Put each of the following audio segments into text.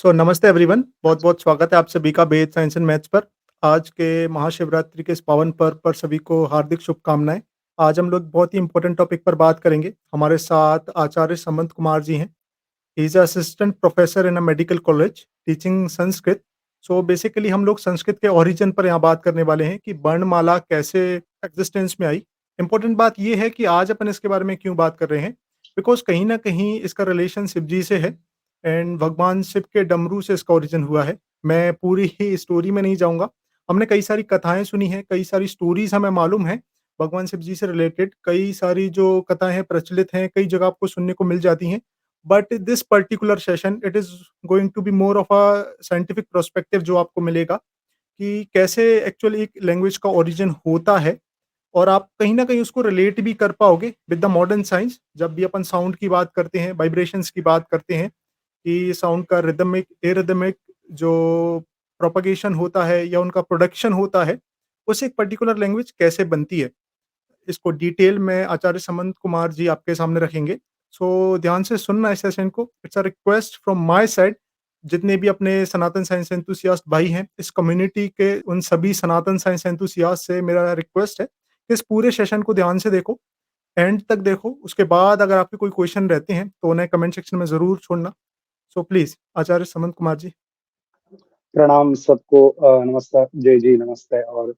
नमस्ते एवरीवन, बहुत-बहुत स्वागत है आप सभी का बेस साइंस एंड मैथ्स पर। आज के महाशिवरात्रि के इस पावन पर्व पर सभी को हार्दिक शुभकामनाएँ। आज हम लोग बहुत ही इम्पोर्टेंट टॉपिक पर बात करेंगे। हमारे साथ आचार्य समंत कुमार जी हैं। He is assistant professor in a medical college teaching Sanskrit. Basically हम लोग संस्कृत के ओरिजिन पर यहाँ बात करने वाले हैं कि वर्णमाला कैसे एक्जिस्टेंस में आई। इम्पोर्टेंट बात ये है कि आज अपन इसके बारे में क्यों बात कर रहे हैं, बिकॉज़ कहीं न कहीं इसका रिलेशन शिव जी से है एंड भगवान शिव के डमरू से इसका ओरिजिन हुआ है। मैं पूरी ही स्टोरी में नहीं जाऊँगा। हमने कई सारी कथाएँ सुनी हैं, कई सारी स्टोरीज़ हमें मालूम हैं, भगवान शिव जी से रिलेटेड कई सारी जो कथाएँ हैं प्रचलित हैं, कई जगह आपको सुनने को मिल जाती हैं। But this particular session it is going to be more of a scientific perspective जो आपको मिलेगा कि कैसे एक्चुअली एक लैंग्वेज का ओरिजिन होता है और आप कहीं न कहीं उसको रिलेट भी कर पाओगे विद द मॉडर्न साइंस। जब भी अपन साउंड की बात करते हैं, वाइब्रेशंस की बात करते हैं कि साउंड का रिदमिक, एरिथमिक जो प्रोपगेशन होता है या उनका प्रोडक्शन होता है, उससे एक पर्टिकुलर लैंग्वेज कैसे बनती है। इसको डिटेल में आचार्य समंत कुमार जी आपके सामने रखेंगे। ध्यान से सुनना इस सेशन को। It's a request from my side, जितने भी अपने सनातन साइंस एंथुसियास्ट भाई हैं, इस कम्युनिटी के उन सभी सनातन साइंस एंथुसियास्ट से मेरा रिक्वेस्ट है कि इस पूरे सेशन को ध्यान से देखो, एंड तक देखो। उसके बाद अगर आपके कोई क्वेश्चन रहते हैं, तो उन्हें कमेंट सेक्शन में ज़रूर छोड़ना। प्लीज़ आचार्य समंत कुमार जी। प्रणाम सबको। नमस्कार, जय जी, नमस्ते। और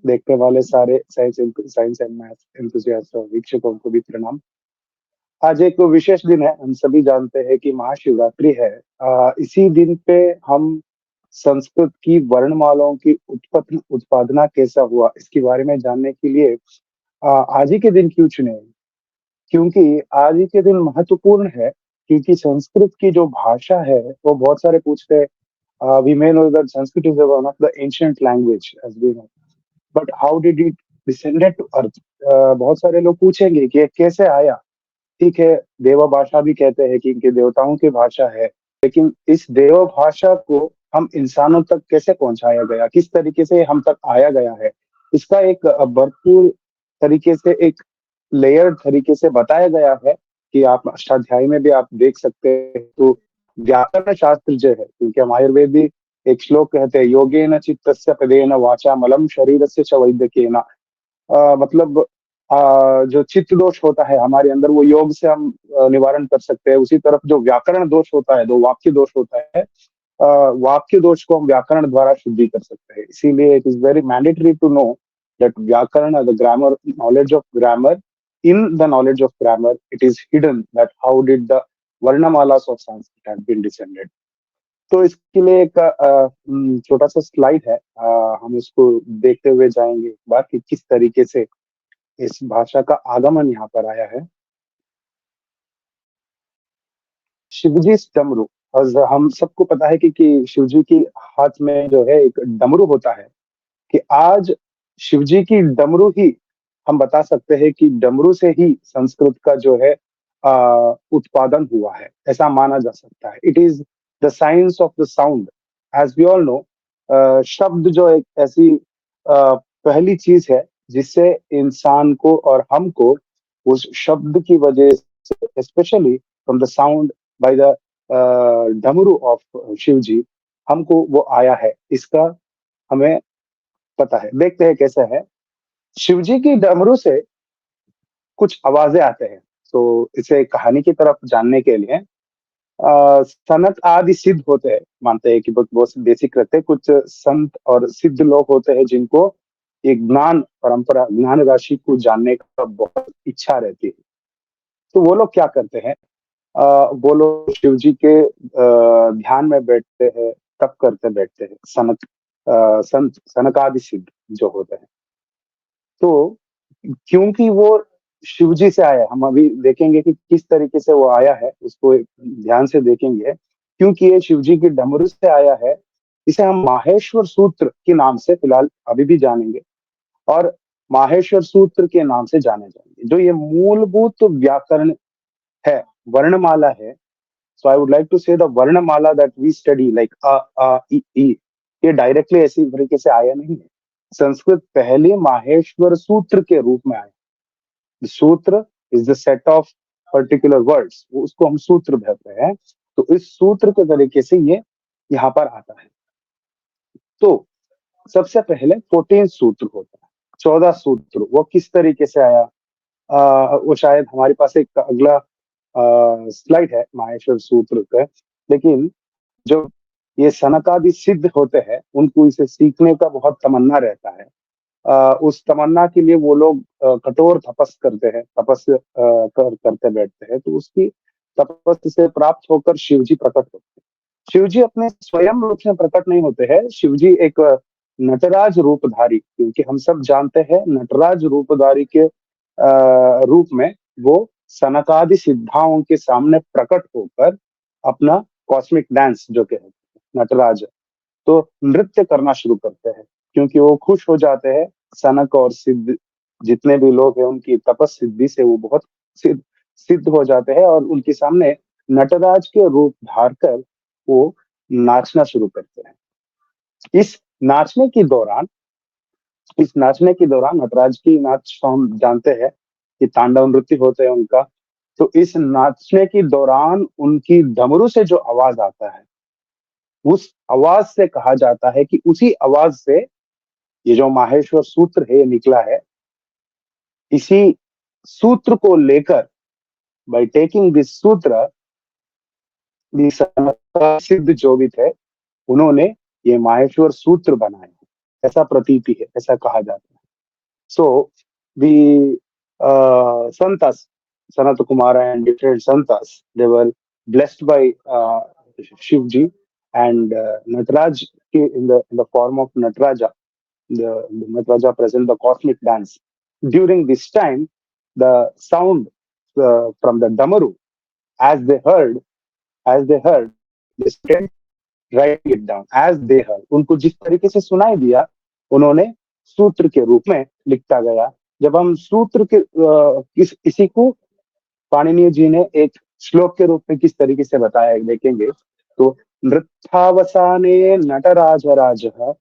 देखने वाले सारे साइंस एंड मैथ एंथुसियास्ट और वीक्षकों को भी प्रणाम। आज एक विशेष दिन है। हम सभी जानते हैं कि महाशिवरात्रि है। इसी दिन पे हम संस्कृत की वर्णमालाओं की उत्पत्ति उत्पादना कैसा हुआ इसके बारे में जानने के लिए आज ही के दिन क्यों चुने? क्योंकि आज ही के दिन महत्वपूर्ण है, क्योंकि संस्कृत की जो भाषा है वो बहुत सारे पूछते हैं। We may know that Sanskrit is one of the ancient language, as we know. But how did it descended to earth? बहुत सारे लोग पूछेंगे कि ये कैसे आया। ठीक है, देव भाषा भी कहते हैं कि इनके देवताओं की भाषा है, लेकिन इस देव भाषा को हम इंसानों तक कैसे पहुंचाया गया, किस तरीके से हम तक आया गया है, इसका एक भरपूर तरीके से, एक लेयर तरीके से बताया गया है कि आप अष्टाध्यायी में भी आप देख सकते हैं। तो व्याकरण शास्त्र जो है, क्योंकि हम आयुर्वेद भी एक श्लोक कहते हैं, योगेन चित्तस्य पदेन वाचा मलम शरीरस्य च वैद्यकेन। मतलब जो चित्त दोष होता है हमारे अंदर, वो योग से हम निवारण कर सकते हैं। उसी तरफ जो व्याकरण दोष होता है, जो वाक्य दोष होता है, वाक्य दोष को हम व्याकरण द्वारा शुद्धि कर सकते हैं। इसीलिए it is very mandatory to know that व्याकरण, the grammar, knowledge of grammar, in the knowledge of grammar, it is hidden that how did the वर्णमालास of Sanskrit have been descended. तो इसके लिए एक छोटा सा स्लाइड है। हम इसको देखते हुए जाएंगे एक बार कि किस तरीके से इस भाषा का आगमन यहाँ पर आया है। शिवजी डमरू, और हम सबको पता है कि शिवजी की हाथ में जो है एक डमरू होता है, कि आज शिवजी की डमरू ही, हम बता सकते हैं कि डमरू से ही संस्कृत का जो है उत्पादन हुआ है, ऐसा माना जा सकता है। It is the science of the sound. As we all know, शब्द जो एक ऐसी पहली चीज है जिससे इंसान को और हमको उस शब्द की वजह से, specially from the sound by the डमरू ऑफ शिव जी, हमको वो आया है, इसका हमें पता है। देखते हैं कैसे है। शिवजी की डमरू से कुछ आवाजें आते हैं। तो इसे कहानी की तरफ जानने के लिए सनक आदि सिद्ध होते हैं, मानते हैं कि बहुत बहुत बेसिक रहते हैं। कुछ संत और सिद्ध लोग होते हैं जिनको एक ज्ञान परंपरा, ज्ञान राशि को जानने का बहुत इच्छा रहती है। तो वो लोग क्या करते हैं, वो लोग शिव जी के ध्यान में बैठते हैं, तप करते बैठते हैं। संत सनकादि सिद्ध जो होते हैं, तो क्योंकि वो शिवजी से आया, हम अभी देखेंगे कि किस तरीके से वो आया है, उसको एक ध्यान से देखेंगे। क्योंकि ये शिवजी की डमरू से आया है, इसे हम माहेश्वर सूत्र के नाम से फिलहाल अभी भी जानेंगे, और माहेश्वर सूत्र के नाम से जाने जाएंगे। जो ये मूलभूत व्याकरण है, वर्णमाला है। So I would like to say the वर्णमाला दैट वी स्टडी, लाइक अ इ ई, ये डायरेक्टली ऐसी तरीके से आया नहीं है। संस्कृत पहले माहेश्वर सूत्र के रूप में आया। सूत्र is the set of particular words, उसको हम सूत्र कहते हैं। तो इस सूत्र के तरीके से ये यहाँ पर आता है। तो सबसे पहले 14 सूत्र होता है, 14 सूत्र, वो किस तरीके से आया? वो शायद हमारे पास एक अगला स्लाइड है माहेश्वर सूत्र का, लेकिन जो ये सनकादि सिद्ध होते हैं, उनको इसे सीखने का बहुत तमन्ना रहता है। उस तमन्ना के लिए वो लोग कठोर तपस करते हैं, करते बैठते हैं, तो उसकी तपस्या से प्राप्त होकर शिव जी प्रकट होते हैं। शिव जी अपने स्वयं रूप में प्रकट नहीं होते हैं, शिव जी एक नटराज रूपधारी, क्योंकि हम सब जानते हैं नटराज रूपधारी के रूप में वो सनकादि सिद्धाओं के सामने प्रकट होकर अपना कॉस्मिक डांस जो कहते हैं नटराज, तो नृत्य करना शुरू करते हैं, क्योंकि वो खुश हो जाते हैं। सनक और सिद्ध जितने भी लोग हैं उनकी तपस सिद्धि से वो बहुत सिद्ध सिद्ध हो जाते हैं, और उनके सामने नटराज के रूप धार कर वो नाचना शुरू करते हैं। इस नाचने के दौरान इस नाचने के दौरान नटराज की नाच तो हम जानते हैं कि तांडव नृत्य होते हैं उनका। तो इस नाचने के दौरान उनकी डमरू से जो आवाज आता है, उस आवाज से कहा जाता है कि उसी आवाज से ये जो माहेश्वर सूत्र है ये निकला है। इसी सूत्र को लेकर, बाय टेकिंग दिस सूत्र, सिद्ध जो भी थे उन्होंने ये माहेश्वर सूत्र बनाए, ऐसा प्रतीति है, ऐसा कहा जाता है। So the santas, Sanat Kumara and different santas, they were blessed by Shivji, and Nataraj in the form of Nataraja, the Nataraja present the cosmic dance. During this time, the sound from the Damaru, as they heard, they started writing it down as they heard. उनको जिस तरीके से सुनाई दिया, उन्होंने सूत्र के रूप में लिखता गया। जब हम सूत्र के इसी को पाणिनि जी ने एक श्लोक के रूप में किस तरीके से बताया देखेंगे, तो नृत्यावसाने नटराज राजः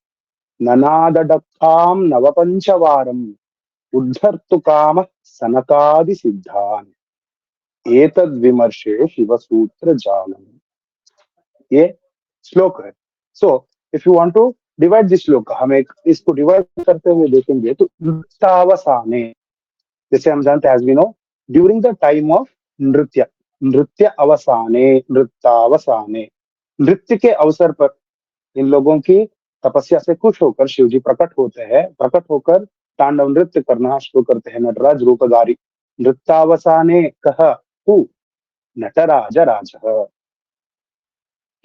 ननादडक्काम नवपंचवारम उद्धर्तु काम सनकादि सिद्धान एतद् विमर्शे शिवसूत्र जानम। ये श्लोक है। So if you want to divide this श्लोक, हम एक इसको डिवाइड करते हुए देखेंगे, तो नृत्यावसाने, जैसे हम जानते हैं as we know, during the time of नृत्य, नृत्य अवसाने, नृत्यावसाने, नृत्य के अवसर पर इन लोगों की तपस्या से खुश होकर शिव जी प्रकट होते हैं, प्रकट होकर तांडव नृत्य करना शुरू करते हैं नटराज रूपधारी। नृत्यावसाने कह हु नटराज राज,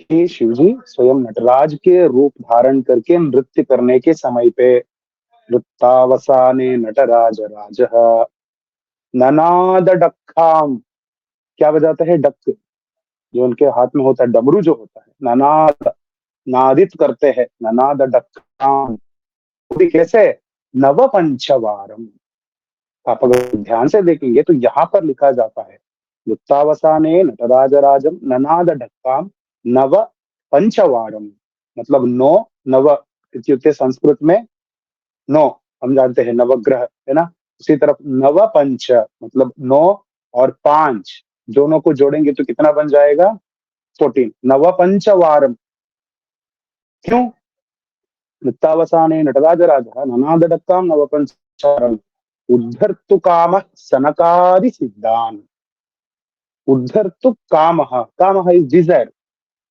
कि शिवजी स्वयं नटराज के रूप धारण करके नृत्य करने के समय पे, नृत्यावसाने नटराज राज ननाद डक्खाम, क्या बजाते हैं? डक, जो उनके हाथ में होता है, डमरू जो होता है, ननाद, नादित करते हैं, ननाद डक्खाम, वो भी कैसे? नव पंचवारम। आप अगर ध्यान से देखेंगे तो यहाँ पर लिखा जाता है नृत्यावसाने नटराज राजम ननाद डक्काम नव पंचवारम, मतलब नौ, नव इत्युक्ते संस्कृत में नौ, हम जानते हैं नवग्रह है ना, उसी तरफ नव पंच मतलब नौ और पांच, दोनों को जोड़ेंगे तो कितना बन जाएगा? 14, नव पंचवारम। क्यों? नृत्यावसाने नटराज राजा ननाद डक्काम नव पंचवारम उद्धर्तु काम सनकादि सिद्धान। उद्धर्तु कामः, कामः is desire.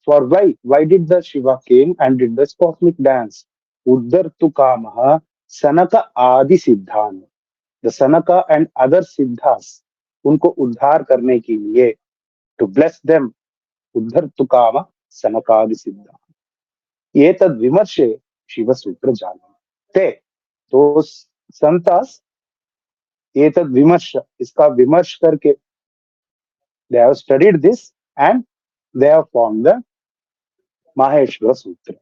For why did the Shiva came and did this cosmic dance? Uddhartu Kamaha Sanaka Adi Siddhan. The Sanaka and other Siddhas, उनको उद्धार करने के लिए, to bless them, उद्धर्तु कामा सनकादि सिद्धान। ये तद विमर्शे शिव सूत्र जानते। तो संतास ये तद विमर्श, इसका विमर्श करके, they have studied this and they have formed the Maheshwar सूत्र।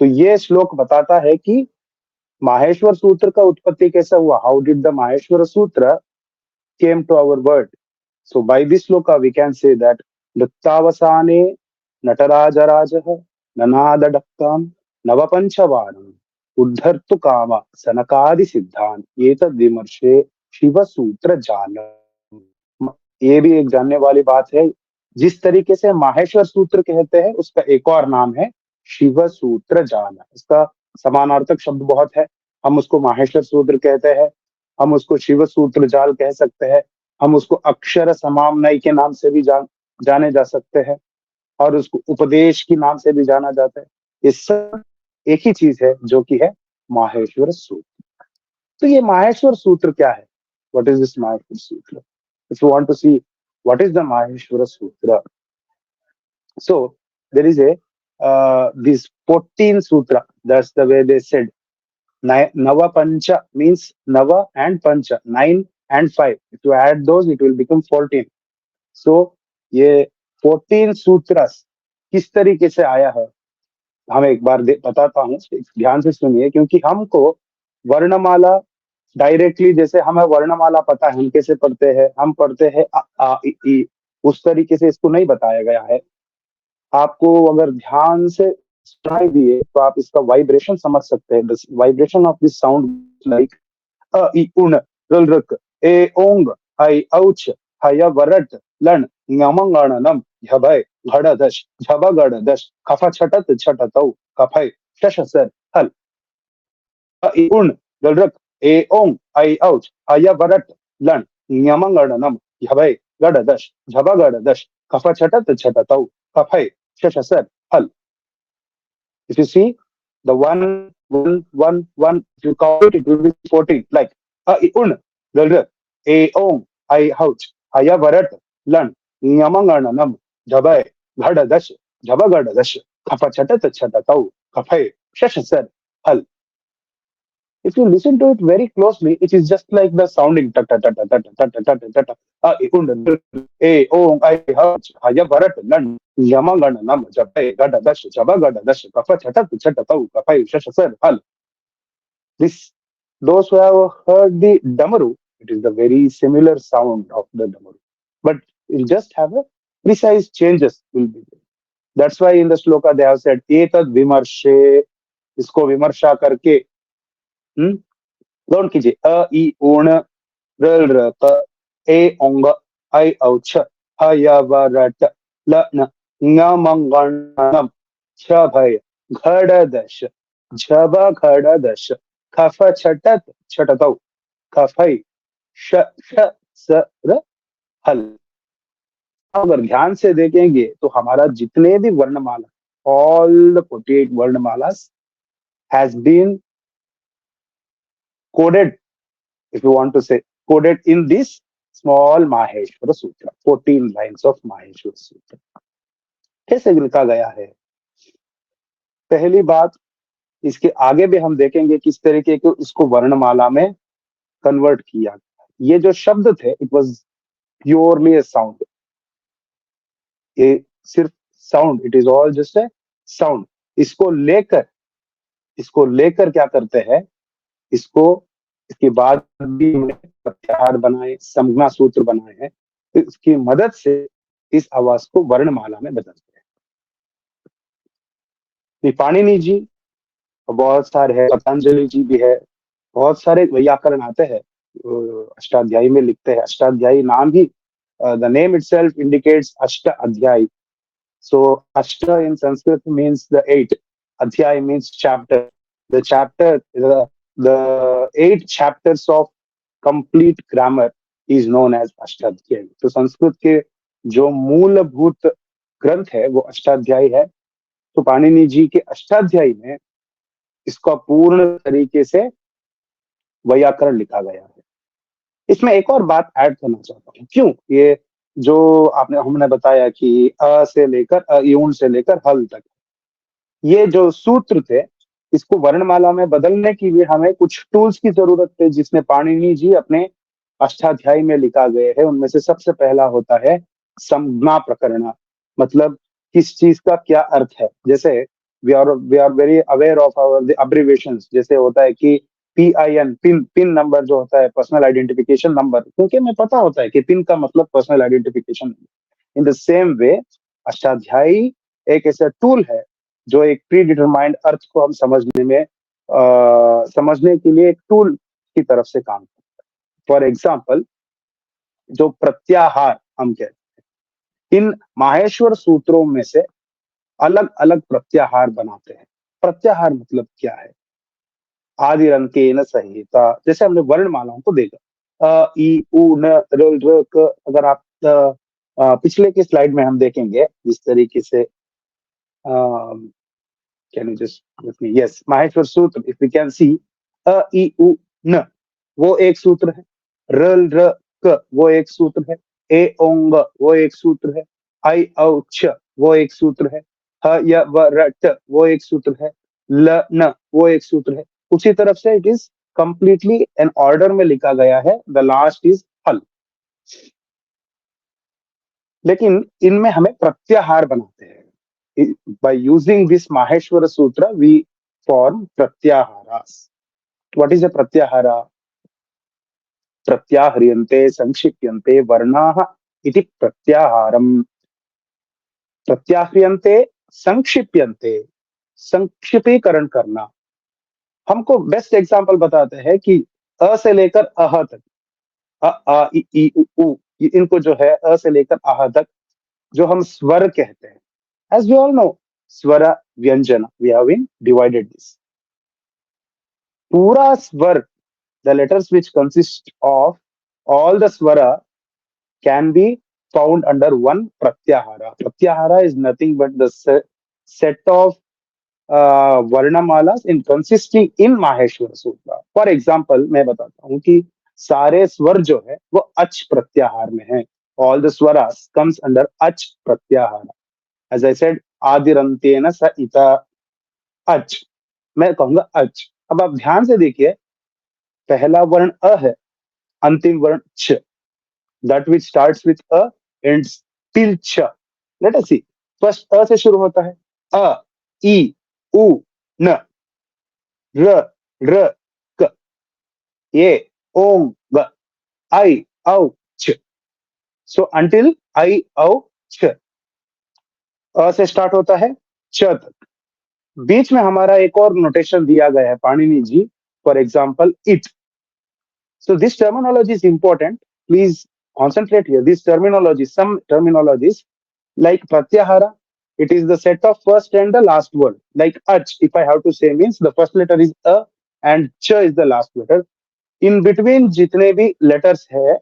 तो ये श्लोक बताता है कि माहेश्वर सूत्र का उत्पत्ति कैसा हुआ, how did the Maheshwar Sutra came to our world. So by this श्लोक वी कैन से दैट नृत्यावसाने नटराज राजः ननाद डक्काम नवपंचवारम उद्धर्तु काम सनकादि सिद्धान एतद् विमर्शे शिव सूत्र जानम। ये भी एक जानने वाली बात है, जिस तरीके से माहेश्वर सूत्र कहते हैं उसका एक और नाम है शिव सूत्र जाल। इसका समानार्थक शब्द बहुत है। हम उसको माहेश्वर सूत्र कहते हैं, हम उसको शिव सूत्र जाल कह सकते हैं, हम उसको अक्षर समामनय के नाम से भी जाने जा सकते हैं, और उसको उपदेश के नाम से भी जाना जाता है। ये सब एक ही चीज है जो कि है माहेश्वर सूत्र। तो ये माहेश्वर सूत्र क्या है? व्हाट इज दिस माहेश्वर सूत्र? If you want to see what is the Maheshwar सूत्र, so there is a these 14 sutra. That's the way they said. Nava Pancha means Nava and Pancha, 9 and 5. If you add those, it will become 14. So ये 14 सूत्रस किस तरीके से आया है, हम एक बार बताता हूँ, ध्यान से सुनिए, क्योंकि हमको वर्णमाला डायरेक्टली, जैसे हमें वर्णमाला पता है, हम कैसे पढ़ते हैं, हम पढ़ते हैं अ आ इ ई, उस तरीके से इसको नहीं बताया गया है। आपको अगर ध्यान से सुनाई दिए तो आप इसका वाइब्रेशन समझ सकते हैं। Vibration of this sound like अ इ उन रुल रुक ए ओंग आई औच हय वरट लन ङमंगणनम झभय घड़दश झबगड़दश खफा छटत छटतौ कफय शशसर हल अ इ उन रुल रुक ए ओंग आई औच हय वरट लन ङमंगणनम झभय गड़दश झबगड़दश खफा छटत छटतौ कफय shashasar hal. If you see the 1, 1, 1, 1, if you count it, it will be 14. Like a un, dalra, a ong, I ouch, aya varat, lan, yamanganam, jabai, ghada dash, jabagada dash, kafa chatat chatatau, kafai, shashasar hal. If you listen to it very closely, it is just like the sounding ta ta ta ta ta ta ta ta ta ta ta. A O I H Haya Bharat Lan Yamangana Nam Japai Gada Dash Jabagada Dash Kafa Chata Chatau Kapai Shashasar Hal. This, those who have heard the Damaru, it is the very similar sound of the Damaru, but it just have a precise changes will be there. That's why in the sloka they have said Etad Vimarshe, इसको विमर्शा करके, लौट कीजिए अ ई ऊण र र क ए ओंग आई औ छ ह य व र ट ल न ङ मंगणम छ भय घड़ दश झब घड़ दश खफ छटत छटतौ खफई श श स र हल। अगर ध्यान से देखेंगे तो हमारा जितने भी वर्णमाला, ऑल द 48 वर्णमालास has been coded, if you want to say, coded in this small Maheshwara Sutra, 14 lines of Maheshwara Sutra. कैसे लिखा गया है? पहली बात, इसके आगे भी हम देखेंगे किस तरीके को इसको वर्णमाला में कन्वर्ट किया। ये जो शब्द थे, it was purely A sound, ये सिर्फ sound, it is all just a sound. इसको लेकर क्या करते हैं, इसको इसके बाद भी प्रत्याहार बनाए, संज्ञा सूत्र बनाए हैं, तो इसकी मदद से इस आवाज को वर्णमाला में बदलते हैं। पाणिनि जी बहुत सारे हैं, पतंजलि जी भी है, बहुत सारे व्याकरण आते हैं, अष्टाध्यायी में लिखते हैं। अष्टाध्यायी नाम ही, द नेम इटसेल्फ इंडिकेट्स अष्ट अध्यायी। सो अष्ट इन संस्कृत मीन्स द 8, अध्याय means chapter. The chapter, the 8 chapters of complete grammar is known as Ashtadhyayi. तो संस्कृत के जो मूलभूत ग्रंथ है वो अष्टाध्यायी है। तो पाणिनि जी के अष्टाध्यायी में इसका पूर्ण तरीके से व्याकरण लिखा गया है। इसमें एक और बात ऐड करना चाहता हूँ, क्यों ये जो हमने बताया कि अ से लेकर अयूण से लेकर हल तक, ये जो सूत्र थे, इसको वर्णमाला में बदलने के लिए हमें कुछ टूल्स की जरूरत है, जिसमें पाणिनि जी अपने अष्टाध्यायी में लिखा गए हैं। उनमें से सबसे पहला होता है संज्ञा प्रकरण, मतलब किस चीज का क्या अर्थ है। जैसे we are very aware of our abbreviations, जैसे होता है कि PIN, पिन नंबर जो होता है, पर्सनल आइडेंटिफिकेशन नंबर, क्योंकि हमें पता होता है कि पिन का मतलब personal identification. In the same way Ashtadhyayi एक ऐसा टूल है जो एक प्री डिटरमाइंड अर्थ को हम समझने के लिए एक टूल की तरफ से काम करता है। फॉर एग्जाम्पल, जो प्रत्याहार हम कहते हैं, इन माहेश्वर सूत्रों में से अलग अलग प्रत्याहार बनाते हैं। प्रत्याहार मतलब क्या है? आदि अंकेन संहिता, जैसे हमने वर्णमालाओं को देखा, ई उ न र र क। अगर आप पिछले की स्लाइड में हम देखेंगे जिस तरीके से, can you just with me, yes, Maheshwar सूत्र, इफ वी कैन सी, अ ई उ न वो एक सूत्र है, र र क वो एक सूत्र है, ए ओंग वो एक सूत्र है, आई औ छ वो एक सूत्र है, ह य व र ट वो एक सूत्र है, ल न वो एक सूत्र है। उसी तरफ से it is completely an order में लिखा गया है, द लास्ट इज हल। लेकिन इनमें हमें प्रत्याहार बनाते हैं। By using this Maheshwar Sutra we form प्रत्याहारास। व्हाट इज अ प्रत्याहारा? प्रत्याह्रियन्ते संक्षिप्यन्ते वर्णाः इति प्रत्याहारम्। प्रत्याह्रियन्ते संक्षिप्यन्ते, संक्षिप्तीकरण करना। हमको बेस्ट एग्जांपल बताते हैं कि अ से लेकर अह तक, अ आ इ ई उ ऊ, इनको जो है अ से लेकर आह तक जो हम स्वर कहते हैं, as we all know, swara vyanjana, we have been divided this pura svar, the letters which consist of all the swara can be found under one pratyahara. Pratyahara is nothing but the set of वर्णमाला इन consisting इन माहेश्वर सूत्र। For example मैं बताता हूँ कि सारे स्वर जो है वो अच प्रत्याहार में है। ऑल द स्वरास कम्स अंडर अच प्रत्याहार। एज आई सेड, आदिरंतेन स इता, अच, मैं कहूंगा अच। अब आप ध्यान से देखिए, पहला वर्ण अ है, अंतिम वर्ण छ, that which starts with a ends till छ। लेट अस सी, फर्स्ट अ से शुरू होता है, अ ई उ न, र र क, ए ओंग ग, आई औ छ। सो अंटिल आई औ छ, अ से स्टार्ट होता है च तक। बीच में हमारा एक और नोटेशन दिया गया है Panini ji, for example it. So this terminology is important. Please concentrate here. This terminology, some terminologies like pratyahara, it is the set of first and the last word. Like ach, if I have to say, means the first letter is a and cha is the last letter. In between जितने भी letters है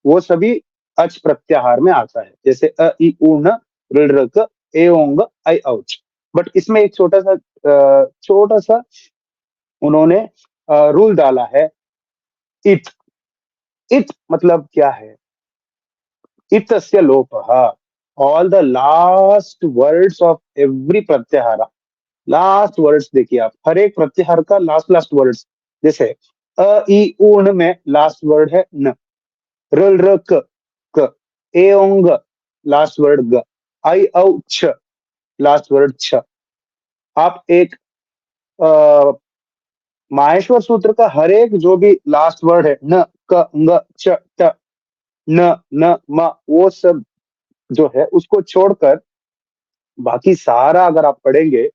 वो सभी अच प्रत्याहार में आता है, जैसे अ ई उ न ऋ र क ए ओंग आई औच। बट इसमें एक छोटा सा उन्होंने रूल डाला है, इट। इट मतलब क्या है? इतस्य लोपः। All the last words of every प्रत्याहार, लास्ट वर्ड्स देखिए आप, हर एक प्रत्याहार का लास्ट लास्ट वर्ड्स, जैसे अ ई ऊन में लास्ट वर्ड है न, र र क, ए ओंग लास्ट वर्ड ग, आई औ छ लास्ट वर्ड छ। आप एक अ, माहेश्वर सूत्र का हर एक जो भी लास्ट वर्ड है, न क ng च ट, न न म, वो सब जो है उसको छोड़कर बाकी सारा अगर आप पढ़ेंगे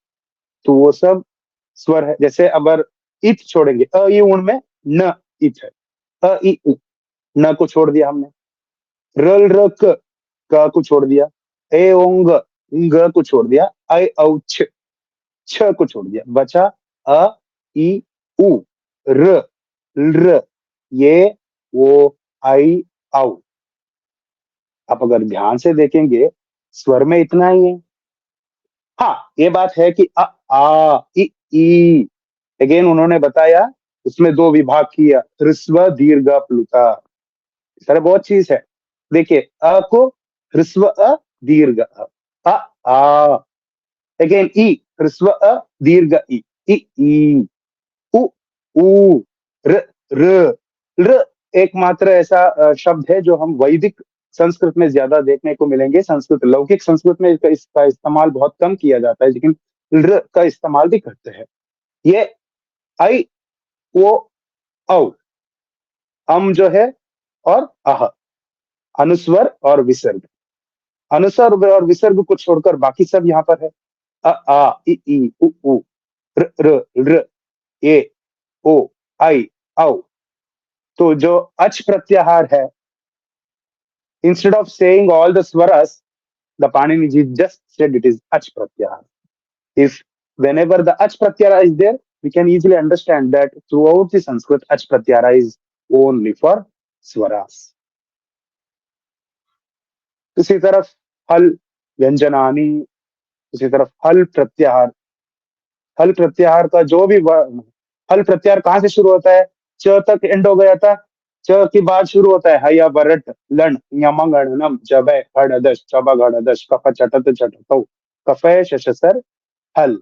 तो वो सब स्वर है। जैसे अगर इत छोड़ेंगे, अ ई उण में न इत है, अ ई उ, न को छोड़ दिया हमने, रल र क को छोड़ दिया, ए ओंग ग को छोड़ दिया, आई औ छ को छोड़ दिया, बचा अ ई उ र ल, ये वो आई औ। आप अगर ध्यान से देखेंगे स्वर में इतना ही है। हाँ, ये बात है कि अ आ इ ई, अगेन उन्होंने बताया उसमें दो विभाग किया, ह्रस्व दीर्घ प्लुता। सर बहुत चीज है। देखिए, अ को ह्रस्व अ दीर्घ अ आ, अगेन ई ह्रस्व अ दीर्घ ई उ ऊ, र र र। एकमात्र ऐसा शब्द है जो हम वैदिक संस्कृत में ज्यादा देखने को मिलेंगे। संस्कृत, लौकिक संस्कृत में इसका इस्तेमाल बहुत कम किया जाता है, लेकिन र का इस्तेमाल भी करते हैं। ये आई ओ औ, अम जो है और अह, अनुस्वर और विसर्ग। अनुस्वर और विसर्ग को छोड़कर बाकी सब यहाँ पर है। अ आ इ ई उ ऊ, र र र, ए ओ आई औ। तो जो अच प्रत्याहार है, instead of saying all the swaras, the Panini ji just instead it is ach pratyahara. If whenever the ach pratyahara is there, we can easily understand that throughout the Sanskrit, ach pratyahara is only for swaras. इसी तरफ हल व्यंजनानी, उसी तरफ हल प्रत्याहार, हल प्रत्याहार का जो भी हल प्रत्याहार कहाँ से शुरू होता है, च तक एंड हो गया था, च के बाद शुरू होता है हया वरट लन यमंगणनम जबे हड़दश चबा गड़दश कफ चटत चटतौ कफय शशसर हल।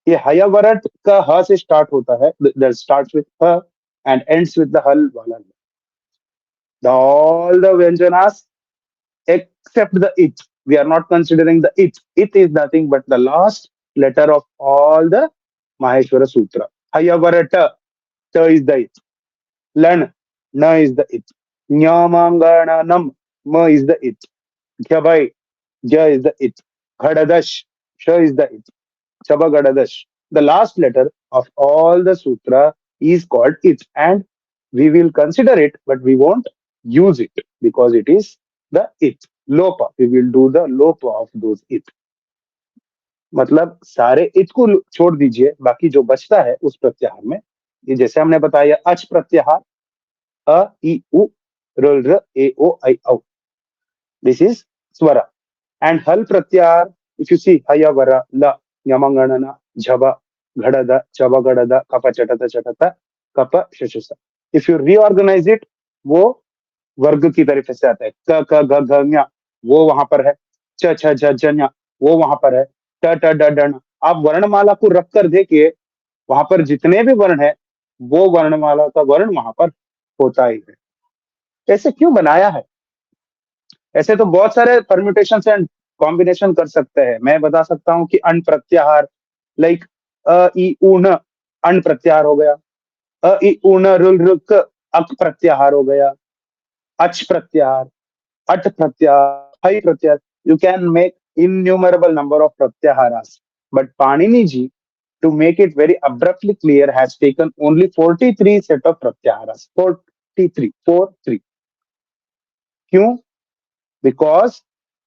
ये हया वरट का ह से स्टार्ट होता है, दैट स्टार्ट्स विद ह एंड एंड्स विद द हल वाला। द ऑल द व्यंजनास except the it. We are not considering the it. It is nothing but the last letter of all the Maheshwara Sutra. Hayavarata, ta is the it. Lan, na is the it. Nyamangananam, ma is the it. Gyabai, ja is the it. Ghadadash, sha is the it. Chabagadadash. The last letter of all the sutra is called it, and we will consider it, but we won't use it because it is the it. Lopa. We will do the lopa of those it. मतलब सारे it को छोड़ दीजिए, बाकी जो बचता है उस प्रत्याहार में, ये जैसे हमने बताया अच प्रत्याहार, अ ई उ र र ए ओ आई औ. This is swara. And hal pratyahar, if you see haya vara la yamanganana jhava ghadada chava gadada kapa chatata chatata kapa shashasa. If you reorganize it, वो वर्ग की तरीके से आता है. क क ग घ ञ वो वहां पर है, च छ झ झ ञ वो वहां पर है, ट ट ड ड ण. आप वर्णमाला को रख कर देखिए, वहां पर जितने भी वर्ण है वो वर्णमाला का वर्ण वहां पर होता ही है. ऐसे क्यों बनाया है? ऐसे तो बहुत सारे परम्यूटेशन एंड कॉम्बिनेशन कर सकते हैं. मैं बता सकता हूँ कि अण प्रत्याहार, लाइक अ ई उ न अण प्रत्याहार हो गया, अ ई उ न रुल रुक अक प्रत्याहार हो गया, अच प्रत्याहार, अट प्रत्याहार, हई प्रत्याहार. You can make innumerable number of pratyaharas, but Panini ji, to make it very abruptly clear, has taken only 43 set of pratyaharas. 43, 43. क्यों? बिकॉज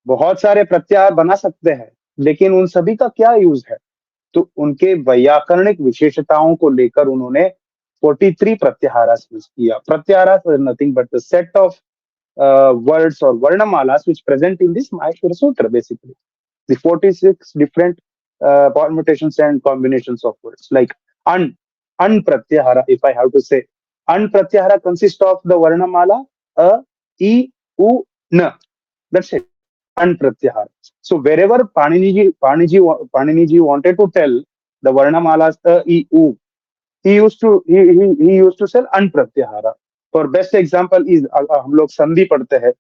बहुत सारे प्रत्याहार बना सकते हैं, लेकिन उन सभी का क्या यूज है? तो उनके वैयाकरणिक विशेषताओं को लेकर उन्होंने 43 प्रत्याहारास यूज किया. प्रत्याहारास is nothing but the set of words or varnamalas which present in this Maheshwara Sutra, basically. The 46 different permutations and combinations of words. Like an pratyahara, if I have to say, an pratyahara consists of the varnamala a, e, u, na. That's it. An pratyahara. So wherever Panini ji wanted to tell the varnamalas a, e, u, he used to sell an pratyahara. For best example is, हम लोग संधि पढ़ते हैं,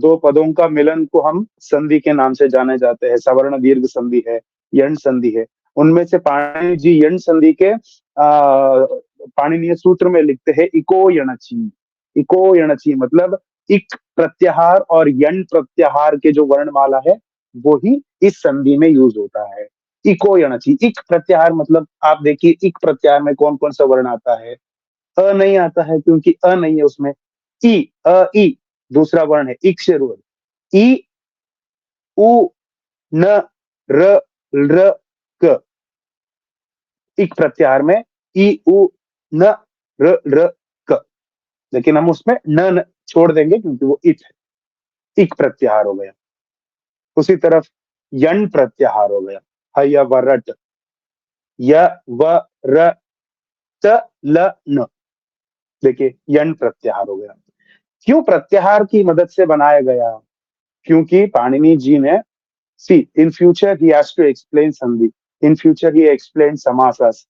दो पदों का मिलन को हम संधि के नाम से जाने जाते हैं. सवर्ण दीर्घ संधि है, यण संधि है. उनमें से पाणिनि जी यण संधि के पाणिनीय सूत्र में लिखते हैं इको यणची. इको यणची मतलब इक प्रत्याहार और यण प्रत्याहार के जो वर्णमाला है वो ही इस संधि में यूज होता है. इको यणची. इक प्रत्याहार मतलब आप देखिए इक प्रत्याहार में कौन कौन सा वर्ण आता है. अ नहीं आता है क्योंकि अ नहीं है उसमें. ई, अ ई दूसरा वर्ण है, इक से रूल. ई उ न र र क. इक प्रत्याहार में ई उ न र र क, लेकिन हम उसमें न छोड़ देंगे क्योंकि वो इत है. इक प्रत्याहार हो गया. उसी तरफ यण प्रत्याहार हो गया. हय वरट, य व र त ल न. देखिए यण प्रत्याहार हो गया. क्यों प्रत्याहार की मदद से बनाया गया? क्योंकि पाणिनि जी ने, see in future he has to explain संधि, इन फ्यूचर ही एक्सप्लेन समासas.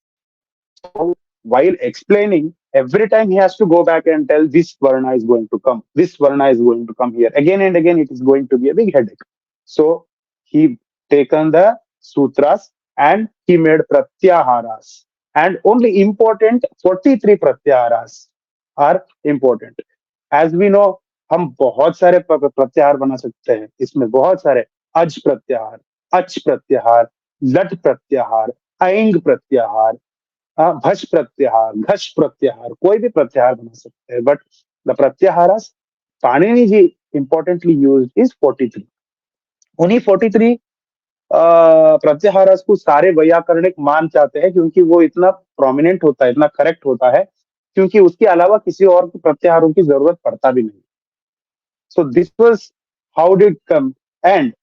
So while explaining, every time he has to go back and tell this varna is going to come, this varna is going to come here again and again. It is going to be a big headache. So he taken the sutras and he made pratyaharas, and only important 43 pratyaharas are important. As we know, हम बहुत सारे प्रत्याहार बना सकते हैं. इसमें बहुत सारे अज प्रत्याहार, अच प्रत्याहार, लट प्रत्याहार, ऐंग प्रत्याहार, भश प्रत्याहार, घश प्रत्याहार, कोई भी प्रत्याहार बना सकते हैं. बट द प्रत्याहारस Panini ji importantly used is 43. उन्हीं 43 प्रत्याहारस को सारे वैयाकरणिक मान चाहते हैं, क्योंकि वो इतना प्रोमिनेंट होता है, इतना करेक्ट होता है, क्योंकि उसके अलावा किसी और को प्रत्याहारों की जरूरत पड़ता भी नहीं। So this was how did come. And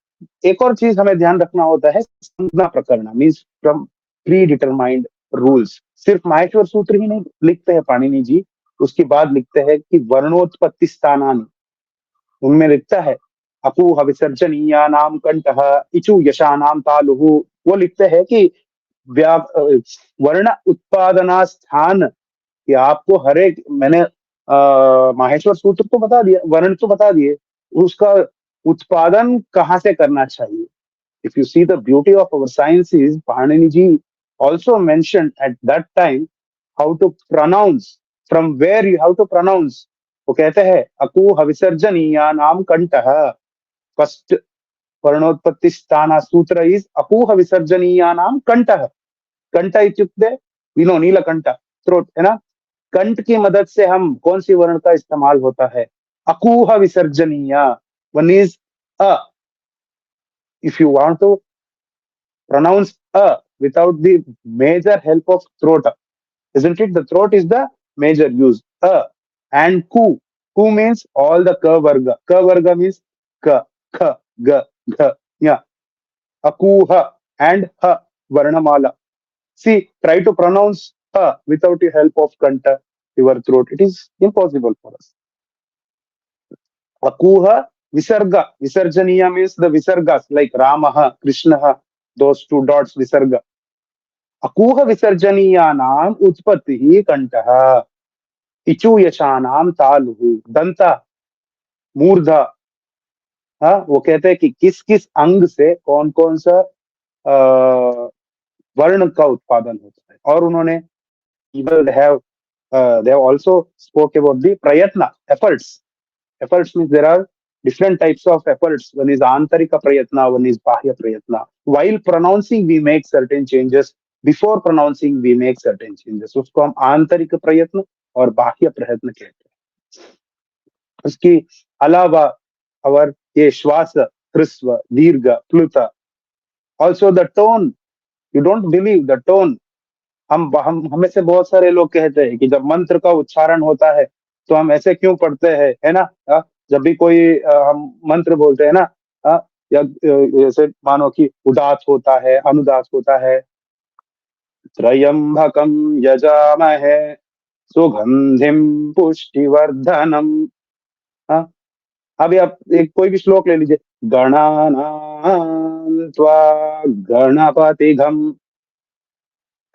एक और चीज हमें ध्यान रखना होता है, संज्ञा प्रकरण means from pre determined rules. सिर्फ माहेश्वर सूत्र ही नहीं लिखते हैं पाणिनि जी, उसके बाद लिखते हैं कि वर्णोत्पत्ति स्थानानि, उनमें लिखता है अपूह विसर्जनीया नाम कंठः इचु यशानाम तालुहु। वो लिखते हैं कि वर्ण उत्पादना स्थान, कि आपको हर एक, मैंने माहेश्वर सूत्र तो बता दिया, वर्ण तो बता दिए, उसका उत्पादन कहाँ से करना चाहिए। If you see the beauty of our science is Pahanini ji also mentioned at that time how to pronounce, from where you have to pronounce। वो कहते हैं अकूह विसर्जनीया नाम कंठः, फर्स्ट वर्णोत्पत्ति स्थान सूत्र इज अकूह विसर्जनीया नाम कंठः। कंठ इत्युक्ते विनो नीलकंठ, थ्रोट है ना। कंठ की मदद से हम कौन सी वर्ण का इस्तेमाल होता है, अकूह विसर्जनीय, one is a. If you want to pronounce a without the major help of throat, isn't it? The throat is the major use. A and ku. Ku means all the ka varga. Ka varga means ka, kha, ga, gha, nya. Akuha and ha varnamala. See, try to pronounce ha without the help of kanta, your throat. It is impossible for us. Akuha visarga. Visarjaniya means the visargas like Ramaha, Krishnaha, those two dots visarga. अकूह विसर्जनीयानाम उत्पत्ति कंठः इचु यशानाम तालुहु दंत मूर्धा। हाँ, वो कहते हैं कि किस किस अंग से कौन कौन सा वर्ण का उत्पादन होता है। और उन्होंने even they have also spoke about the prayatna efforts। Efforts means there are different types of efforts, one is antarika prayatna, one is bahya prayatna। while pronouncing we make certain changes, before pronouncing we make certain changes, उसको हम आंतरिक प्रयत्न और बाह्य प्रयत्न कहते हैं। उसके अलावा और ये श्वास, ह्रस्व, दीर्घ, प्लुत, also the tone, you don't believe the tone। हम हमें से बहुत सारे लोग कहते हैं कि जब मंत्र का उच्चारण होता है तो हम ऐसे क्यों पढ़ते हैं, है ना। जब भी कोई हम मंत्र बोलते हैं ना, या जैसे मानो कि उदात होता है, अनुदात होता है, त्रयंबकम यजामहे सुगंधिम पुष्टिवर्धनम। हाँ, अभी आप एक कोई भी श्लोक ले लीजिए, गणानां त्वा गणपतिघम।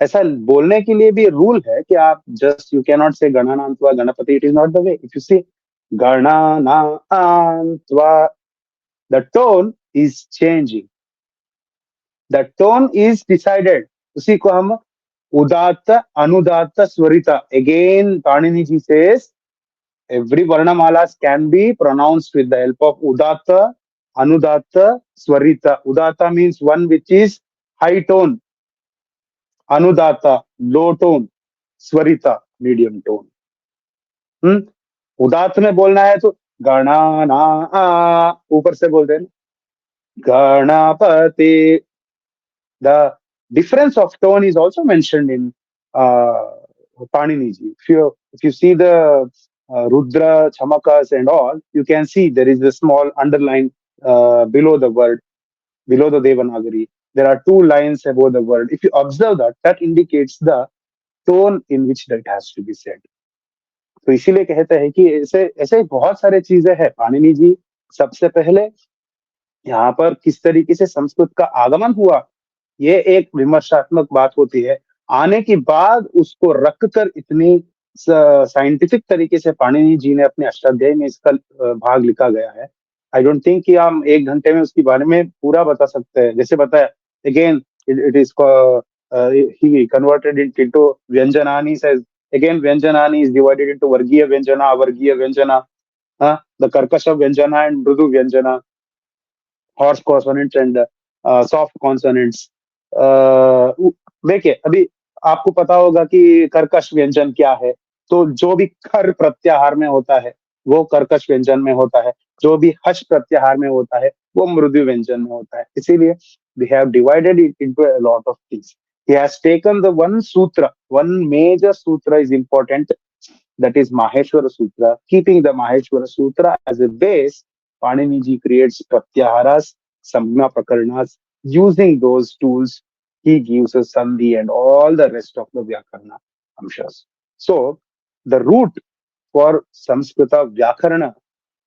ऐसा बोलने के लिए भी रूल है कि आप just you can not say गणानां त्वा गणपति, it is not the way. If you say गणानां त्वा, the tone is changing, the tone is decided. उसी को हम उदात्त, अनुदात्त, स्वरित। Again Panini ji says every varnamalas can be pronounced with the help of udatta, anudatta, swarita। udatta means one which is high tone, anudatta low tone, swarita medium tone। उदात्त में बोलना है तो गणा ना ऊपर से बोलते हैं Ganpati. The difference of tone is also mentioned in Panini ji। If you see the Rudra, Chamakas and all, you can see there is a small underline below the word, below the Devanagari. There are two lines above the word. If you observe that, that indicates the tone in which that has to be said। तो इसीलिए कहते हैं कि ऐसे ऐसे बहुत सारे चीजें हैं। पाणिनि जी सबसे पहले यहाँ पर किस तरीके से संस्कृत का आगमन हुआ, ये एक विमर्शात्मक बात होती है। आने के बाद उसको रख कर इतनी साइंटिफिक तरीके से पाणिनि जी ने अपने अष्टाध्यायी में इसका भाग लिखा गया है। आई डोंट थिंक कि हम एक घंटे में उसके बारे में पूरा बता सकते हैं। जैसे बताया again it is he converted into व्यंजनानि says again व्यंजनानि is divided into वर्गीय व्यंजना, अवर्गीय व्यंजना, the कर्कश व्यंजना and मृदु व्यंजना, harsh consonants and soft consonants. देखिए अभी आपको पता होगा कि कर्कश व्यंजन क्या है। तो जो भी खर प्रत्याहार में होता है वो कर्कश व्यंजन में होता है, जो भी हश प्रत्याहार में होता है वो मृदु व्यंजन में होता है। इसीलिए they have divided it into a lot of things. He has taken the one sutra, one major sutra is important, that is Maheshwara Sutra. Keeping the Maheshwara Sutra as a base, Paniniji creates Pratyaharas, Samgna Prakarnas. Using those tools, he gives us Sandhi and all the rest of the Vyakarna Amshas. So, the root for Samskrita Vyakarana,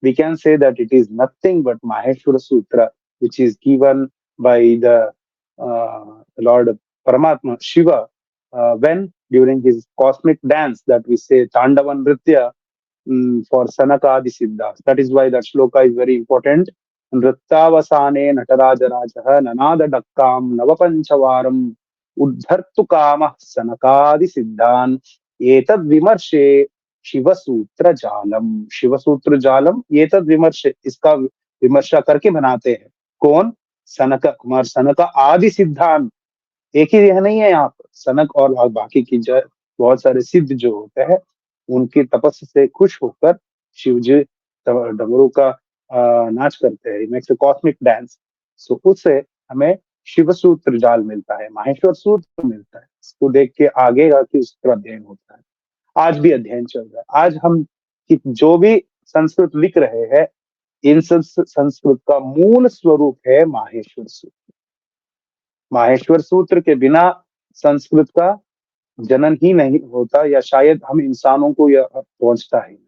we can say that it is nothing but Maheshwara Sutra, which is given by the Lord Paramatma, Shiva, when during his cosmic dance that we say Tandavan Nritya for Sanaka Adi Siddhas. That is why that shloka is very important. Nrittavasane Nataraja Rajaha Nanada Dakkam Navapanchavaram Uddhartu Kama Sanakadi Siddhan Etad Vimarshe Shiv सूत्र जालम शिव सूत्र जालम ये तद विमर्श इसका विमर्शा करके बनाते हैं कौन सनक कुमार सनक आदि सिद्धांत एक ही यह नहीं है यहाँ पर सनक और बाकी की जो बहुत सारे सिद्ध जो होते हैं उनकी तपस्या से खुश होकर शिव जी डमरू का नाच करते हैं मेक्स कॉस्मिक डांस सो उससे हमें शिव सूत्र जाल मिलता है माहेश्वर सूत्र मिलता है इसको देख के आगे कि उसका अध्ययन होता है आज भी अध्ययन चल रहा है आज हम जो भी संस्कृत लिख रहे हैं इन सब संस्कृत का मूल स्वरूप है माहेश्वर सूत्र माहेश्वर सूत्र के बिना संस्कृत का जनन ही नहीं होता या शायद हम इंसानों को यह पहुंचता ही नहीं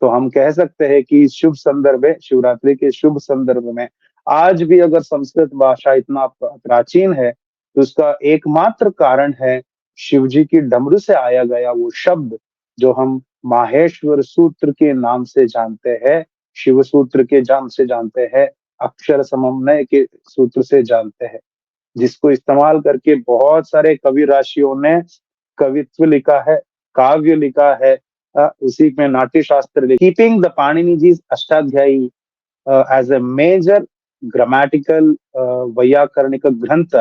तो हम कह सकते हैं कि इस शुभ संदर्भ में शिवरात्रि के शुभ संदर्भ में आज भी अगर संस्कृत भाषा इतना प्राचीन है तो उसका एकमात्र कारण है शिव जी की डमरू से आया गया वो शब्द जो हम माहेश्वर सूत्र के नाम से जानते हैं शिव सूत्र के नाम से जानते हैं अक्षर समन्वय के सूत्र से जानते हैं जिसको इस्तेमाल करके बहुत सारे कवि राशियों ने कवित्व लिखा है काव्य लिखा है उसी में Natya Shastra keeping the Panini ji Ashtadhyayi as a major grammatical वैयाकरणिक ग्रंथ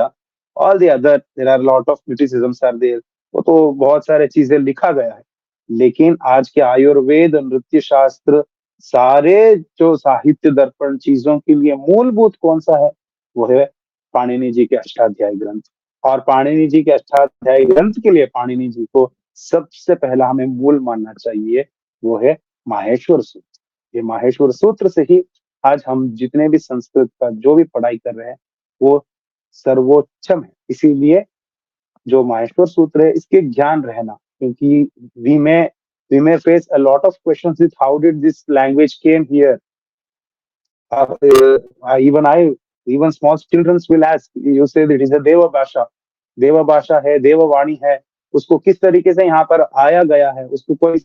all the other there are lot of criticisms are there वो तो बहुत सारे चीजें लिखा गया है लेकिन आज के आयुर्वेद नृत्य शास्त्र सारे जो साहित्य दर्पण चीजों के लिए मूलभूत कौन सा है वो है पाणिनि जी के अष्टाध्यायी ग्रंथ और पाणिनि जी के अष्टाध्यायी ग्रंथ के लिए पाणिनि जी को सबसे पहला हमें मूल मानना चाहिए वो है माहेश्वर सूत्र ये माहेश्वर सूत्र से ही आज हम जितने भी संस्कृत का जो भी पढ़ाई कर रहे हैं वो सर्वोच्चम है इसीलिए जो माहेश्वर सूत्र है इसके ज्ञान रहना क्योंकि we may face a lot of questions with how did this language came here uh, even I even small children will ask you say that it is a देवा भाषा है देववाणी है उसको किस तरीके से यहाँ पर आया गया है उसको कोई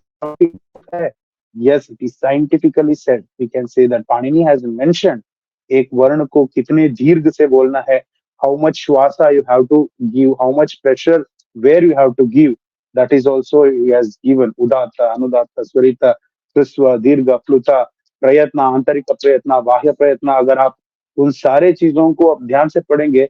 है yes it is scientifically said we can say that Panini has mentioned एक वर्ण को कितने दीर्घ से बोलना है how much श्वासा you have to give how much pressure where you have to give that is also he has given उदात्त अनुदात्त स्वरित ह्रस्व दीर्घ प्लुत प्रयत्न आंतरिक प्रयत्न बाह्य प्रयत्न अगर आप उन सारे चीजों को आप ध्यान से पढ़ेंगे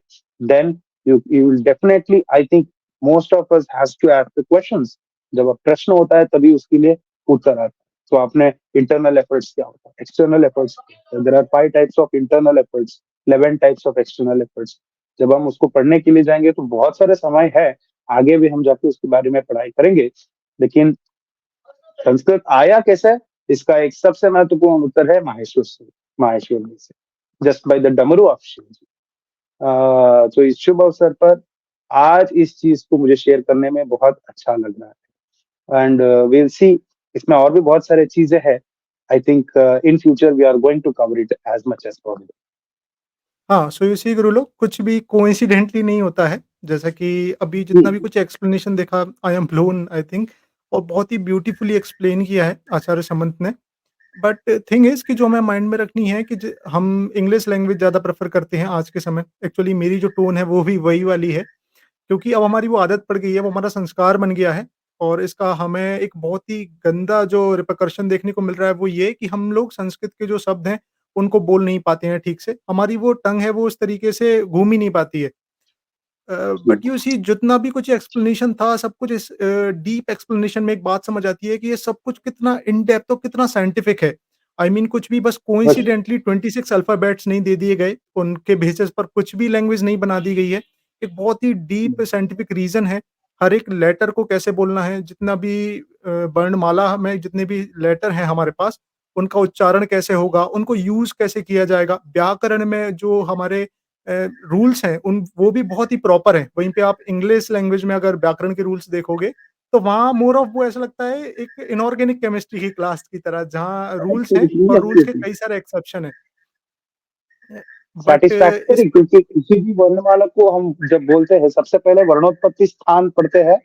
then you will definitely I think most of us has to ask the questions जब प्रश्न होता है तभी उसके लिए उत्तर आता है तो आपने internal efforts क्या होता है external efforts there are 5 types of internal efforts 11 types of external efforts जब हम उसको पढ़ने के लिए जाएंगे तो बहुत सारे समय है आगे भी हम जाके उसके बारे में पढ़ाई करेंगे लेकिन संस्कृत आया कैसे इसका एक सबसे महत्वपूर्ण उत्तर है माहेश्वर में से जस्ट बाय द डमरू ऑफ शिव जी तो इस शुभ अवसर पर आज इस चीज को मुझे शेयर करने में बहुत अच्छा लग रहा है एंड विल सी इसमें और भी बहुत सारे चीजें हैं I think in future we are going to cover it as much as possible हाँ, सो यू सी गुरु लोग कुछ भी कोइंसिडेंटली नहीं होता है। जैसा कि अभी जितना भी कुछ एक्सप्लेनेशन देखा I am blown I think और बहुत ही ब्यूटीफुली एक्सप्लेन किया है आचार्य समंत ने। बट थिंग इज़ कि जो हमें माइंड में रखनी है कि ज हम इंग्लिश लैंग्वेज ज़्यादा प्रेफ़र करते हैं आज के समय। एक्चुअली मेरी जो टोन है वो भी वही वाली है क्योंकि अब हमारी वो आदत पड़ गई है, वो हमारा संस्कार बन गया है और इसका हमें एक बहुत ही गंदा जो रिperकशन देखने को मिल रहा है वो ये कि हम लोग संस्कृत के जो शब्द हैं, उनको बोल नहीं पाते हैं ठीक से। हमारी वो टंग है वो उस तरीके से घूम ही नहीं पाती है। बट यू सी जितना भी कुछ एक्सप्लेनेशन था सब कुछ इस डीप एक्सप्लेनेशन में एक बात समझ आती है कि ये सब कुछ कितना इन डेप्थ और कितना साइंटिफिक है। आई मीन कुछ भी बस बस कोइंसिडेंटली 26 अल्फ़ाबेट्स नहीं दे दिए गए, उनके बेसिस पर कुछ भी लैंग्वेज नहीं बना दी गई है। एक बहुत ही डीप साइंटिफिक रीज़न है, हर एक लेटर को कैसे बोलना है, जितना भी वर्णमाला में जितने भी लेटर हैं हमारे पास, उनका उच्चारण कैसे होगा, उनको यूज़ कैसे किया जाएगा। व्याकरण में जो हमारे रूल्स हैं, उन वो भी बहुत ही प्रॉपर हैं। वहीं पे आप इंग्लिश लैंग्वेज में अगर व्याकरण के रूल्स देखोगे, तो वहाँ मोर ऑफ वो ऐसा लगता है एक इनॉर्गेनिक केमिस्ट्री की क्लास की तरह, जहाँ रूल्स हैं एब्सोल्युटली, और रूल्स के एब्सोल्युटली कई सारे एक्सेप्शन हैं। बट इस सैटिस्फैक्टरी, क्योंकि किसी भी वर्णमाला को हम जब बोलते हैं सबसे पहले वर्णोत्पत्ति स्थान पढ़ते हैं,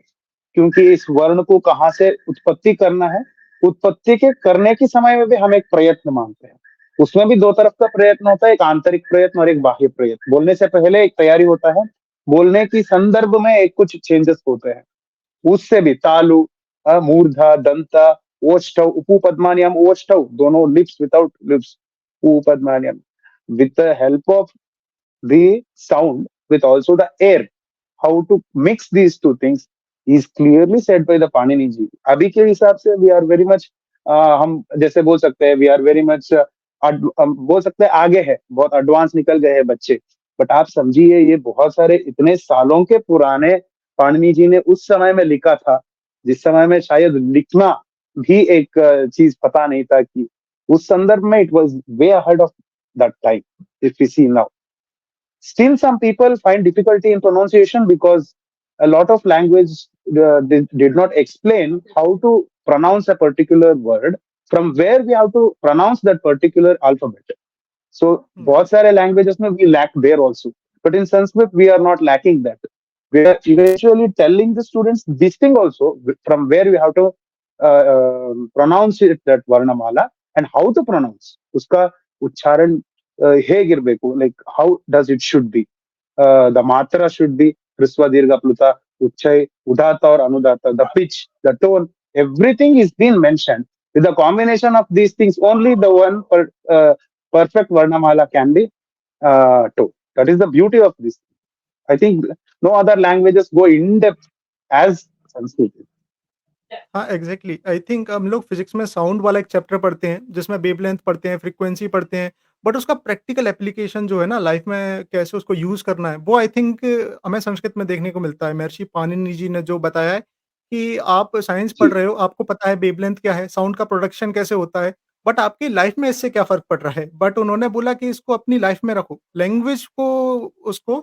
क्योंकि इस वर्ण को कहाँ से उत्पत्ति करना है। उत्पत्ति के करने के समय में भी हम एक प्रयत्न मानते हैं। उसमें भी दो तरफ का प्रयत्न होता है, एक आंतरिक प्रयत्न और एक बाह्य प्रयत्न। बोलने से पहले एक तैयारी होता है, बोलने की संदर्भ में एक कुछ चेंजेस होते हैं। उससे भी तालु, मूर्धा, दंत, ओष्ठव, उपपद्मान्यम, ओष्ठव दोनों लिप्स, विदाउट लिप्स, उपपद्मान्यम, with the help of the sound with also the air, how to mix these two things is clearly said by the Panini ji. अभी के हिसाब से we are very much हम जैसे बोल सकते हैं we are very much बोल सकते हैं आगे है, बहुत एडवांस निकल गए हैं बच्चे। बट आप समझिए ये बहुत सारे इतने सालों के पुराने पाणिनि जी ने उस समय में लिखा था, जिस समय में शायद लिखना भी एक चीज पता नहीं था। कि उस संदर्भ में it was way ahead of that time. If we see now, still some people find difficulty in pronunciation because a lot of language did not explain how to pronounce a particular word, from where we have to pronounce that particular alphabet. So हुँ, बहुत सारे languages में we lack there also, but in Sanskrit we are not lacking that. We are eventually telling the students this thing also, from where we have to pronounce it, that varnamala, and how to pronounce उसका उच्चारण ಹೇಗಿರ್ಬೇಕು, like how does it should be. The matra should be hraswa dirgha pluta, uchchay, udata or anudata, the pitch, the tone, everything is being mentioned. With the combination of these things, only the one perfect varnamala can be told. That is the beauty of this. I think no other languages go in depth as Sanskrit. हाँ, exactly I think हम लोग physics में sound वाला एक chapter पढ़ते हैं, जिसमें wavelength पढ़ते हैं, फ्रीक्वेंसी पढ़ते हैं, बट उसका प्रैक्टिकल एप्लीकेशन जो है ना लाइफ़ में कैसे उसको यूज़ करना है, वो आई थिंक हमें संस्कृत में देखने को मिलता है। महर्षि पाणिनि जी ने जो बताया है कि आप साइंस पढ़ जी, रहे हो, आपको पता है वेवलेंथ क्या है, साउंड का प्रोडक्शन कैसे होता है, बट आपकी लाइफ़ में इससे क्या फ़र्क पड़ रहा है? बट उन्होंने बोला कि इसको अपनी लाइफ़ में रखो, लैंग्वेज को उसको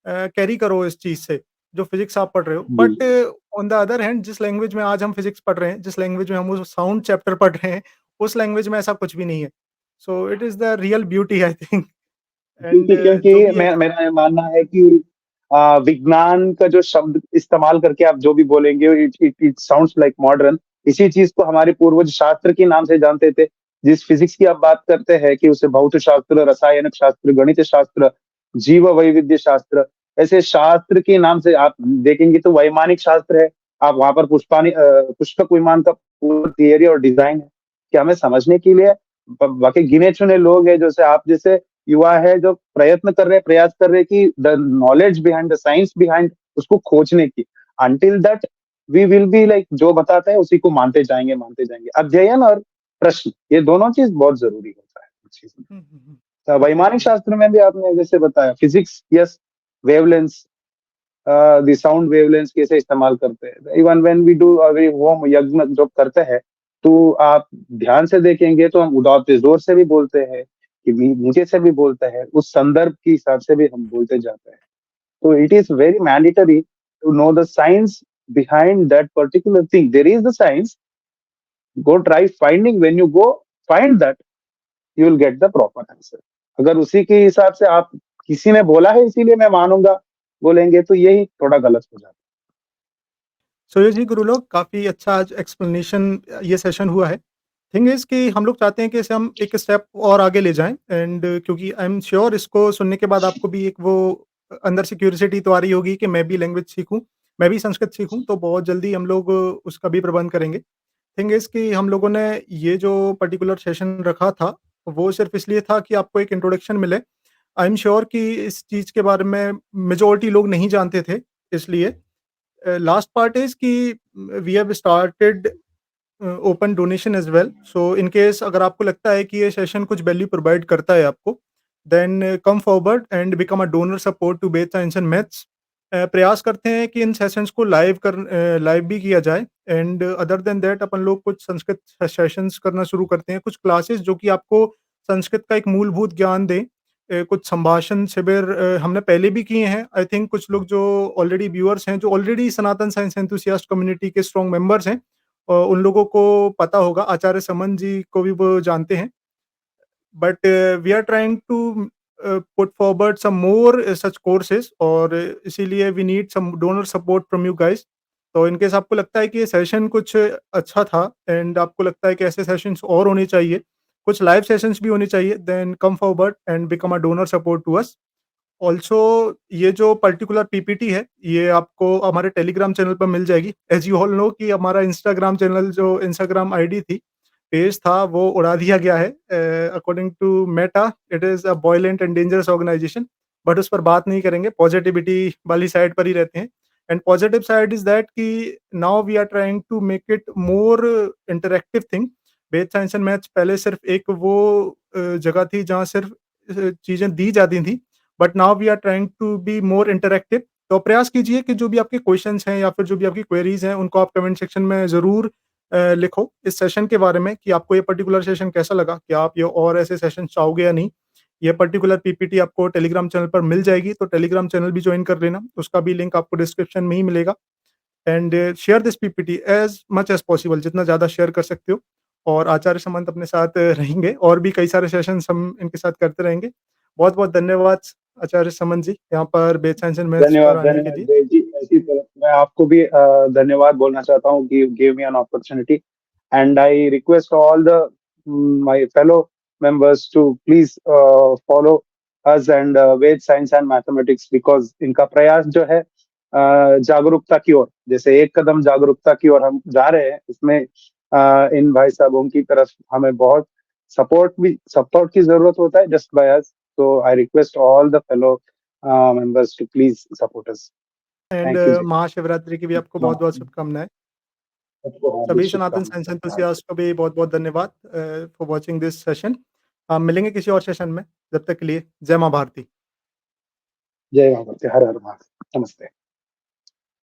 कैरी करो इस चीज़ से, जो फिज़िक्स आप पढ़ रहे हो। जी। But on the other hand जिस लैंग्वेज में आज हम फिज़िक्स पढ़ रहे हैं, जिस लैंग्वेज में हम वो साउंड चैप्टर पढ़ रहे हैं, उस लैंग्वेज में ऐसा कुछ भी नहीं है। So it is the real beauty I think and क्योंकि क्योंकि जो भी है मेरा ये मानना है कि विज्ञान का जो शब्द इस्तेमाल करके आप जो भी बोलेंगे, it it it sounds like modern. इसी चीज को हमारे पूर्वज शास्त्र के नाम से जानते थे। जिस फिजिक्स की आप बात करते हैं कि उसे भौत शास्त्र, रसायन शास्त्र, गणित शास्त्र, जीव वैविध्य शास्त्र, ऐसे शास्त्र के नाम से आप देखेंगे तो वैमानिक शास्त्र है। आप वहां पर पुष्पक विमान का पूरा थियरी और डिजाइन है कि हमें समझने के लिए बाकी गिने चुने लोग हैं, जैसे आप जैसे युवा है, जो प्रयत्न कर रहे हैं, प्रयास कर रहे हैं कि the knowledge behind, the science behind उसको खोजने की। Until that we will be like जो बताता है उसी को मानते जाएंगे, मानते जाएंगे। अध्ययन और प्रश्न, ये दोनों चीज बहुत जरूरी होता है इस चीज में। हुँ, हुँ, हुँ। तो वैमानिक एग्ज़ैक्टली शास्त्र में भी आपने जैसे बताया, physics, yes, wavelengths, the sound wavelengths कैसे इस्तेमाल करते हैं। Even when we do away होम यज्ञ जो करते हैं, तो आप ध्यान से देखेंगे तो हम उदात्त जोर से भी बोलते हैं कि नीचे से भी बोलते हैं, उस संदर्भ के हिसाब से भी हम बोलते जाते हैं। तो it is very mandatory to know the science behind that particular thing. There is the science. Go try finding. When you go find that, you will get the proper answer. अगर उसी के हिसाब से आप किसी ने बोला है इसीलिए मैं मानूंगा बोलेंगे, तो यही थोड़ा गलत हो जाता सो ये जी गुरु लोग काफ़ी अच्छा आज एक्सप्लेनेशन ये सेशन हुआ है। थिंग इज़ कि हम लोग चाहते हैं कि इसे हम एक स्टेप और आगे ले जाएँ एंड क्योंकि आई एम श्योर इसको सुनने के बाद आपको भी एक वो अंदर से क्यूरियोसिटी तो आ रही होगी कि मैं भी लैंग्वेज सीखूँ, मैं भी संस्कृत सीखूँ, तो बहुत जल्दी हम लोग उसका भी प्रबंध करेंगे। थिंग इज़ कि हम लोगों ने ये जो पर्टिकुलर सेशन रखा था, वो सिर्फ़ इसलिए था कि आपको एक इंट्रोडक्शन मिले। आई एम श्योर कि इस चीज़ के बारे में मेजॉरिटी लोग नहीं जानते थे, इसलिए लास्ट पार्ट इज़ कि we have started open donation as well. So in case अगर आपको लगता है कि ये सेशन कुछ वैल्यू प्रोवाइड करता है आपको, then come forward and become a donor support to Ved science and maths. प्रयास करते हैं कि इन सेशंस को लाइव भी किया जाए एंड अदर देन दैट अपन लोग कुछ संस्कृत सेशंस करना शुरू करते हैं, कुछ क्लासेस जो कि आपको संस्कृत का एक मूलभूत ज्ञान दें। कुछ संभाषण शिविर हमने पहले भी किए हैं। आई थिंक कुछ लोग जो ऑलरेडी व्यूअर्स हैं, जो ऑलरेडी सनातन साइंस एंथुसियास्ट कम्युनिटी के स्ट्रॉन्ग मेंबर्स हैं, उन लोगों को पता होगा, आचार्य समन जी को भी वो जानते हैं। But we are trying to put forward some more such courses और इसीलिए we need some donor support from you guys। तो इन केस आपको लगता है कि ये सेशन कुछ अच्छा था एंड आपको लगता है कि ऐसे सेशंस और होने चाहिए, कुछ लाइव सेशंस भी होने चाहिए, then come forward and become a donor support to us. Also ये जो पर्टिकुलर पीपीटी है, ये आपको हमारे टेलीग्राम चैनल पर मिल जाएगी। एज़ यू ऑल नो कि हमारा इंस्टाग्राम चैनल जो इंस्टाग्राम आईडी थी, पेज था, वो उड़ा दिया गया है। According to Meta it is a violent and dangerous organisation, but उस पर बात नहीं करेंगे, पॉजिटिविटी वाली साइड पर ही रहते हैं। And positive side is that कि now we are trying to make it more interactive thing. Both science and maths पहले सिर्फ़ एक वो जगह थी जहाँ सिर्फ़ चीज़ें दी जाती थी, but now we are trying to be more interactive. तो प्रयास कीजिए कि जो भी आपके क्वेश्चंस हैं या फिर जो भी आपकी क्वेरीज़ हैं, उनको आप कमेंट सेक्शन में ज़रूर लिखो इस सेशन के बारे में कि आपको ये पर्टिकुलर सेशन कैसा लगा? क्या आप ये और ऐसे सेशन चाहोगे या नहीं? ये पर्टिकुलर पीपीटी आपको टेलीग्राम चैनल पर मिल जाएगी, तो टेलीग्राम चैनल भी जॉइन कर लेना, उसका भी लिंक आपको डिस्क्रिप्शन में ही मिलेगा। And share this PPT as much as possible, जितना ज़्यादा शेयर कर सकते हो। और आचार्य समंत अपने साथ रहेंगे और भी कई सारे सेशंस हम इनके साथ करते रहेंगे। बहुत-बहुत धन्यवाद आचार्य समंत जी, यहाँ पर बेथ साइंस एंड मैथ्स पर धन्यवाद, आने के धन्यवाद लिए। जय जी। ऐसी तरह मैं आपको भी धन्यवाद बोलना चाहता हूँ कि give me an opportunity and I request all the my fellow members to please follow us and Ved science and mathematics because इनका प्रयास जो है जागरूकता की ओर, जैसे एक कदम जागरूकता की ओर हम जा रहे हैं, इसमें इन भाई साहबों की तरफ हमें बहुत सपोर्ट की ज़रूरत होता है just by us. So I request all the fellow members to please support us. And Thank you, Jay. Mahashivratri की भी आपको बहुत-बहुत शुभकामनाएँ। आपको हार्दिक सभी सनातन साइंस शुभकामनाएं। एंथुसियास्ट को भी बहुत-बहुत धन्यवाद फॉर वाचिंग दिस सेशन। हम मिलेंगे किसी और सेशन में, जब तक के लिए जय माँ भारती। जय माता दी, हर हर महादेव। नमस्ते।